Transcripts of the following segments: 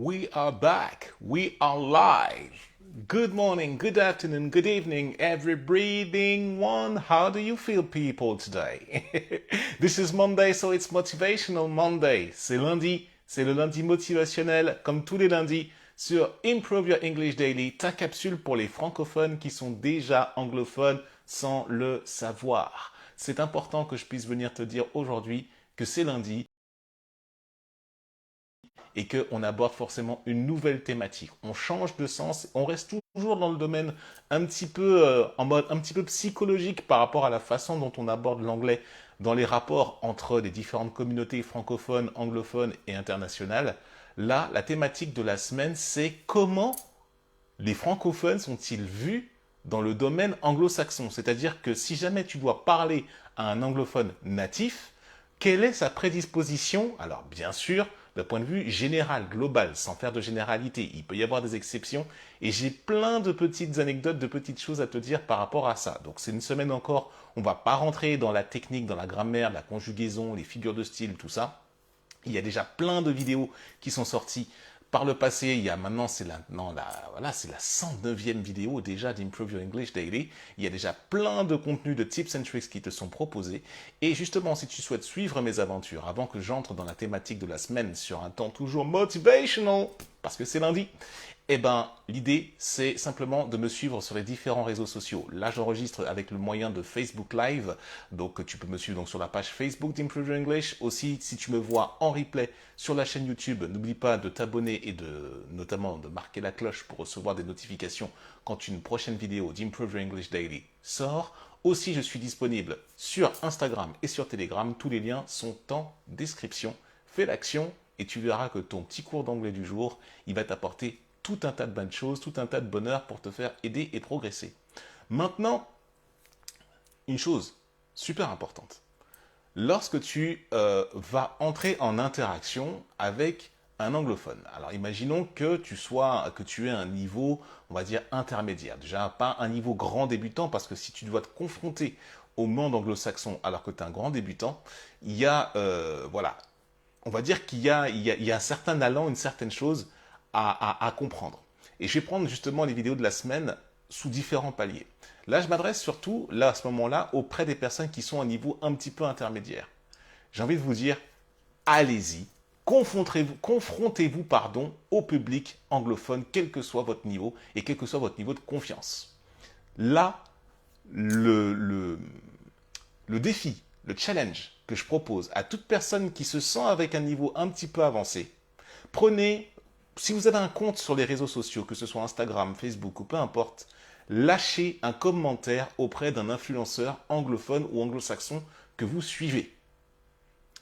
We are back. We are live. Good morning, good afternoon, good evening, every breathing one. How do you feel, people, today? This is Monday, so it's Motivational Monday. C'est le lundi motivationnel, comme tous les lundis, sur Improve Your English Daily, ta capsule pour les francophones qui sont déjà anglophones sans le savoir. C'est important que je puisse venir te dire aujourd'hui que c'est lundi et qu'on aborde forcément une nouvelle thématique. On change de sens, on reste toujours dans le domaine un petit peu en mode un petit peu psychologique par rapport à la façon dont on aborde l'anglais dans les rapports entre les différentes communautés francophones, anglophones et internationales. Là, la thématique de la semaine, c'est comment les francophones sont-ils vus dans le domaine anglo-saxon? C'est-à-dire que si jamais tu dois parler à un anglophone natif, quelle est sa prédisposition? Alors bien sûr, d'un point de vue général, global, sans faire de généralité, il peut y avoir des exceptions, et j'ai plein de petites anecdotes, de petites choses à te dire par rapport à ça. Donc c'est une semaine encore, on va pas rentrer dans la technique, dans la grammaire, la conjugaison, les figures de style, tout ça. Il y a déjà plein de vidéos qui sont sorties par le passé. Il y a maintenant, c'est la 109e vidéo déjà d'Improve Your English Daily. Il y a déjà plein de contenus de tips and tricks qui te sont proposés. Et justement, si tu souhaites suivre mes aventures avant que j'entre dans la thématique de la semaine sur un temps toujours motivational, parce que c'est lundi, eh ben, l'idée, c'est simplement de me suivre sur les différents réseaux sociaux. Là, j'enregistre avec le moyen de Facebook Live. Donc, tu peux me suivre donc, sur la page Facebook d'Improve Your English. Aussi, si tu me vois en replay sur la chaîne YouTube, n'oublie pas de t'abonner et notamment de marquer la cloche pour recevoir des notifications quand une prochaine vidéo d'Improve Your English Daily sort. Aussi, je suis disponible sur Instagram et sur Telegram. Tous les liens sont en description. Fais l'action et tu verras que ton petit cours d'anglais du jour, il va t'apporter tout un tas de bonnes choses, tout un tas de bonheur pour te faire aider et progresser. Maintenant, une chose super importante. Lorsque tu vas entrer en interaction avec un anglophone, alors imaginons que tu aies un niveau, on va dire, intermédiaire. Déjà, pas un niveau grand débutant, parce que si tu dois te confronter au monde anglo-saxon alors que tu es un grand débutant, il y a, voilà, on va dire qu'il y a un certain allant, une certaine chose à comprendre. Et je vais prendre justement les vidéos de la semaine sous différents paliers. Là, je m'adresse surtout, là, à ce moment-là, auprès des personnes qui sont à un niveau un petit peu intermédiaire. J'ai envie de vous dire, allez-y, confrontez-vous, au public anglophone, quel que soit votre niveau et quel que soit votre niveau de confiance. Là, le défi, le challenge que je propose à toute personne qui se sent avec un niveau un petit peu avancé, prenez, si vous avez un compte sur les réseaux sociaux, que ce soit Instagram, Facebook ou peu importe, lâchez un commentaire auprès d'un influenceur anglophone ou anglo-saxon que vous suivez.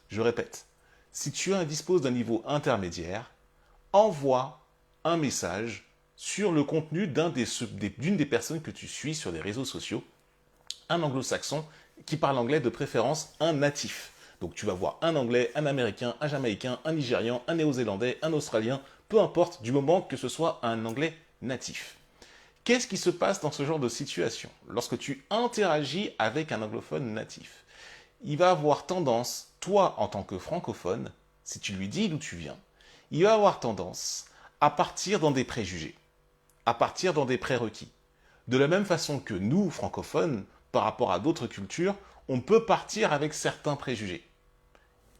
Je répète, si tu disposes d'un niveau intermédiaire, envoie un message sur le contenu d'une des personnes que tu suis sur les réseaux sociaux, un anglo-saxon qui parle anglais, de préférence un natif. Donc tu vas voir un anglais, un américain, un jamaïcain, un nigérian, un néo-zélandais, un australien, peu importe, du moment que ce soit un anglais natif. Qu'est-ce qui se passe dans ce genre de situation? Lorsque tu interagis avec un anglophone natif, il va avoir tendance, toi en tant que francophone, si tu lui dis d'où tu viens, il va avoir tendance à partir dans des préjugés, à partir dans des prérequis. De la même façon que nous, francophones, par rapport à d'autres cultures, on peut partir avec certains préjugés.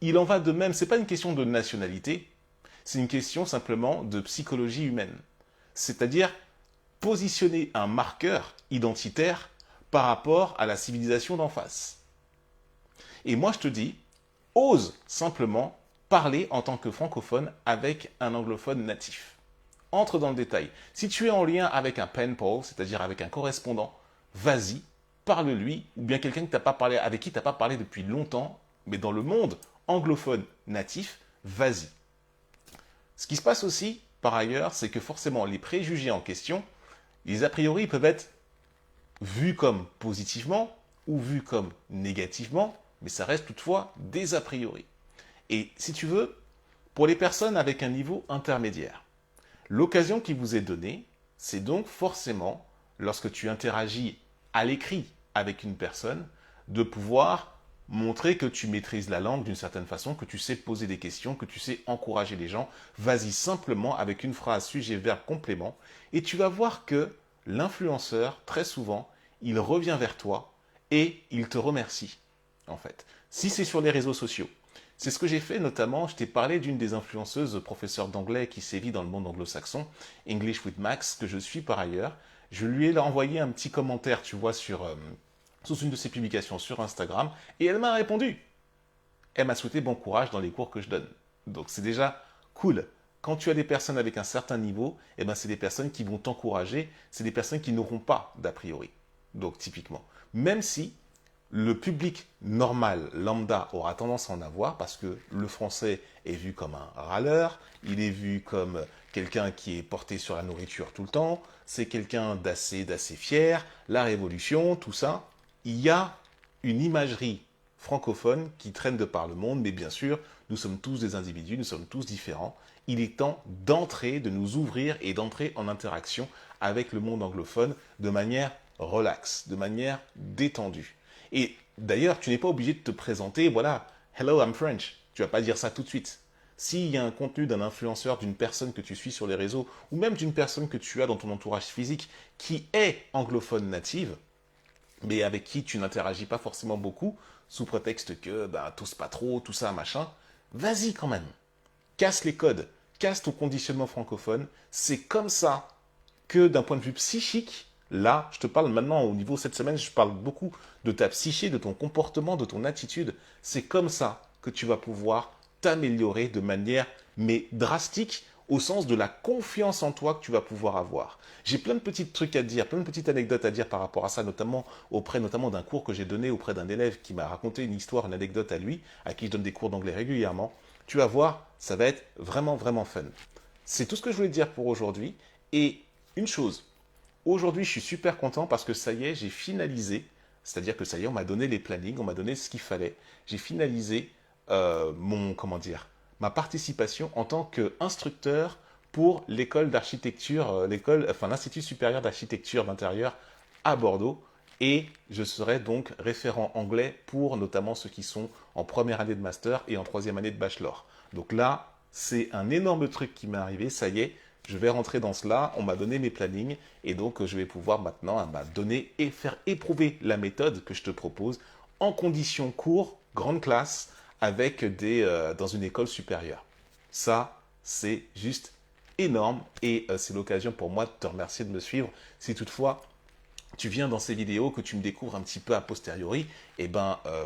Il en va de même, ce n'est pas une question de nationalité, c'est une question simplement de psychologie humaine. C'est-à-dire positionner un marqueur identitaire par rapport à la civilisation d'en face. Et moi je te dis, ose simplement parler en tant que francophone avec un anglophone natif. Entre dans le détail. Si tu es en lien avec un pen pal, c'est-à-dire avec un correspondant, vas-y, parle-lui, ou bien quelqu'un avec qui tu n'as pas parlé depuis longtemps, mais dans le monde anglophone natif, vas-y. Ce qui se passe aussi, par ailleurs, c'est que forcément, les préjugés en question, les a priori peuvent être vus comme positivement ou vus comme négativement, mais ça reste toutefois des a priori. Et si tu veux, pour les personnes avec un niveau intermédiaire, l'occasion qui vous est donnée, c'est donc forcément, lorsque tu interagis à l'écrit avec une personne, de pouvoir montrer que tu maîtrises la langue d'une certaine façon, que tu sais poser des questions, que tu sais encourager les gens. Vas-y simplement avec une phrase sujet, verbe, complément, et tu vas voir que l'influenceur, très souvent, il revient vers toi et il te remercie, en fait. Si c'est sur les réseaux sociaux. C'est ce que j'ai fait notamment, je t'ai parlé d'une des influenceuses professeurs d'anglais qui sévit dans le monde anglo-saxon, English with Max, que je suis par ailleurs. Je lui ai envoyé un petit commentaire, tu vois, sous une de ses publications sur Instagram, et elle m'a répondu. Elle m'a souhaité bon courage dans les cours que je donne. Donc c'est déjà cool. Quand tu as des personnes avec un certain niveau, eh ben c'est des personnes qui vont t'encourager, c'est des personnes qui n'auront pas d'a priori. Donc typiquement, même si le public normal, lambda, aura tendance à en avoir parce que le français est vu comme un râleur, il est vu comme quelqu'un qui est porté sur la nourriture tout le temps, c'est quelqu'un d'assez fier, la révolution, tout ça. Il y a une imagerie francophone qui traîne de par le monde, mais bien sûr, nous sommes tous des individus, nous sommes tous différents. Il est temps d'entrer, de nous ouvrir et d'entrer en interaction avec le monde anglophone de manière relaxe, de manière détendue. Et d'ailleurs, tu n'es pas obligé de te présenter, voilà, hello, I'm French. Tu vas pas dire ça tout de suite. S'il y a un contenu d'un influenceur, d'une personne que tu suis sur les réseaux, ou même d'une personne que tu as dans ton entourage physique qui est anglophone native, mais avec qui tu n'interagis pas forcément beaucoup, sous prétexte que, bah, tous pas trop, tout ça, machin, vas-y quand même. Casse les codes, casse ton conditionnement francophone. C'est comme ça que d'un point de vue psychique, là, je te parle maintenant au niveau cette semaine, je parle beaucoup de ta psyché, de ton comportement, de ton attitude. C'est comme ça que tu vas pouvoir t'améliorer de manière, mais drastique, au sens de la confiance en toi que tu vas pouvoir avoir. J'ai plein de petits trucs à dire, plein de petites anecdotes à dire par rapport à ça, notamment auprès notamment d'un cours que j'ai donné auprès d'un élève qui m'a raconté une histoire, une anecdote à lui, à qui je donne des cours d'anglais régulièrement. Tu vas voir, ça va être vraiment, vraiment fun. C'est tout ce que je voulais te dire pour aujourd'hui. Et une chose, aujourd'hui je suis super content parce que ça y est, j'ai finalisé, c'est-à-dire que ça y est, on m'a donné les plannings, on m'a donné ce qu'il fallait. J'ai finalisé ma participation en tant qu'instructeur pour l'école d'architecture, l'Institut supérieur d'architecture d'intérieur à Bordeaux. Et je serai donc référent anglais pour notamment ceux qui sont en première année de master et en troisième année de bachelor. Donc là, c'est un énorme truc qui m'est arrivé, ça y est, je vais rentrer dans cela, on m'a donné mes plannings, et donc je vais pouvoir maintenant donner et faire éprouver la méthode que je te propose en conditions cours, grande classe, dans une école supérieure. Ça, c'est juste énorme, et c'est l'occasion pour moi de te remercier de me suivre. Si toutefois tu viens dans ces vidéos, que tu me découvres un petit peu a posteriori, et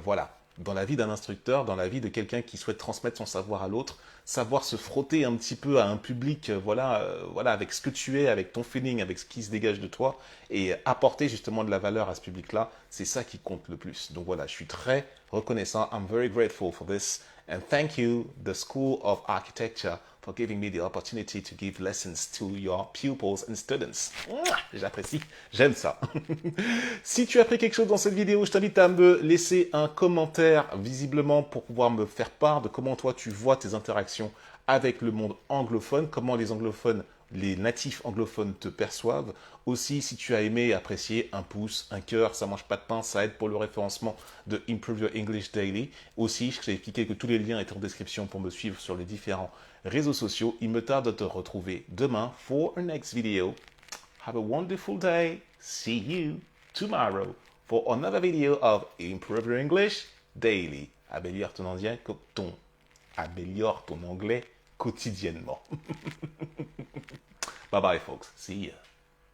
voilà, dans la vie d'un instructeur, dans la vie de quelqu'un qui souhaite transmettre son savoir à l'autre, savoir se frotter un petit peu à un public, voilà, avec ce que tu es, avec ton feeling, avec ce qui se dégage de toi, et apporter justement de la valeur à ce public-là, c'est ça qui compte le plus. Donc voilà, je suis très reconnaissant. I'm very grateful for this. And thank you, the School of Architecture, for giving me the opportunity to give lessons to your pupils and students. J'apprécie, j'aime ça. Si tu as appris quelque chose dans cette vidéo, je t'invite à me laisser un commentaire visiblement pour pouvoir me faire part de comment toi tu vois tes interactions avec le monde anglophone, comment les anglophones, les natifs anglophones te perçoivent. Aussi, si tu as aimé et apprécié, un pouce, un cœur, ça mange pas de pain, ça aide pour le référencement de Improve Your English Daily. Aussi, je t'ai expliqué que tous les liens étaient en description pour me suivre sur les différents réseaux sociaux. Il me tarde de te retrouver demain for a next video. Have a wonderful day. See you tomorrow for another video of Improve Your English Daily. Améliore ton anglais quotidiennement. Bye bye, folks. See ya.